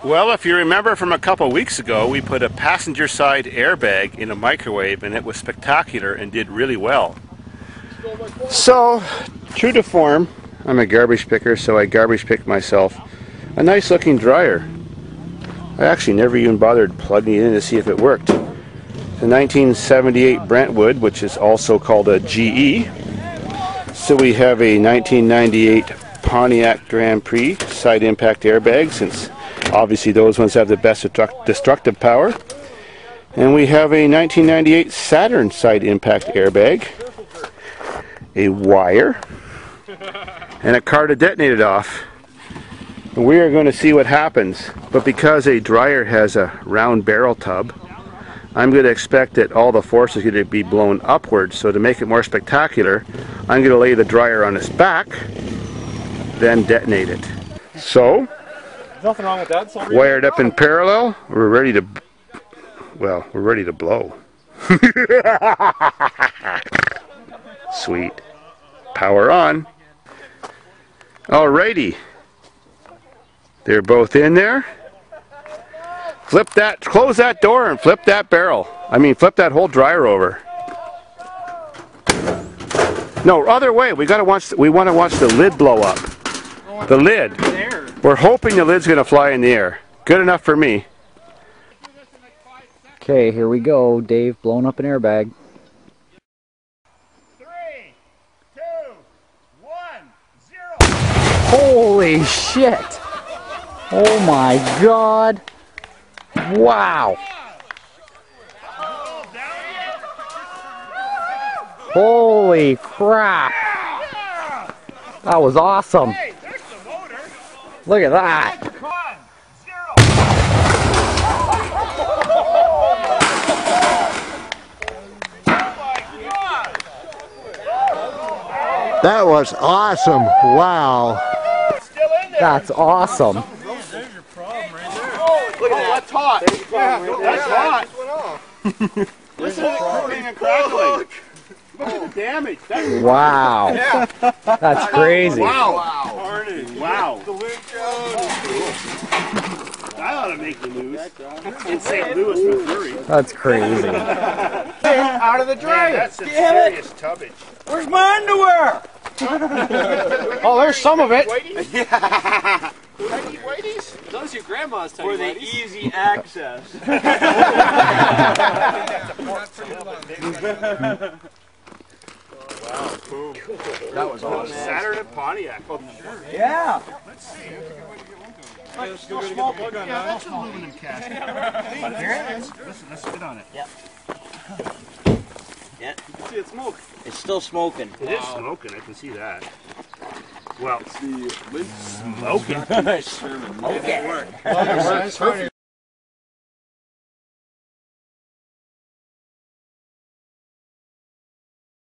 Well, if you remember from a couple weeks ago, we put a passenger side airbag in a microwave and it was spectacular and did really well. So, true to form, I'm a garbage picker, so I garbage picked myself a nice looking dryer. I actually never even bothered plugging it in to see if it worked. The 1978 Brentwood, which is also called a GE. So we have a 1998 Pontiac Grand Prix side impact airbag, since obviously those ones have the best destructive power. And we have a 1998 Saturn side impact airbag, a wire, and a car to detonate it off. We are going to see what happens, but because a dryer has a round barrel tub, I'm going to expect that all the force is going to be blown upwards. So to make it more spectacular, I'm going to lay the dryer on its back, then detonate it. So, nothing wrong with that. Wired up in parallel, we're ready to, well, we're ready to blow. Sweet. Power on. Alrighty. They're both in there. Flip that, close that door and flip that barrel. I mean, flip that whole dryer over. No, other way. We want to watch the lid blow up. The lid. We're hoping the lid's going to fly in the air. Good enough for me. Okay, here we go. Dave blowing up an airbag. 3, 2, 1, 0. Holy shit! Oh my god! Wow! Holy crap! That was awesome! Look at that! That was awesome! Wow! That's awesome! Look at that. That's hot. That's hot. Listen to it crackling and crackling. Look at the damage. That's Wow! That's crazy! Wow. Wow. That ought to make the news. In St. Louis, Missouri. That's crazy! Out of the dryer. That's some serious tubbage. Where's my underwear? Oh, there's some of it! Yeah. Tiny whiteys? Those are your grandma's tiny whiteys. For the easy access. Wow, boom. That was awesome. Saturn and Pontiac. Oh, sure. Yeah. Let's see. Let's go smoke it. Yeah, that's an aluminum casket. Here it is. Listen, let's spit on it. Yep. Yeah. You can see it smoke. It's still smoking. It is smoking, I can see that. Well, It's the lid smoking. smoking.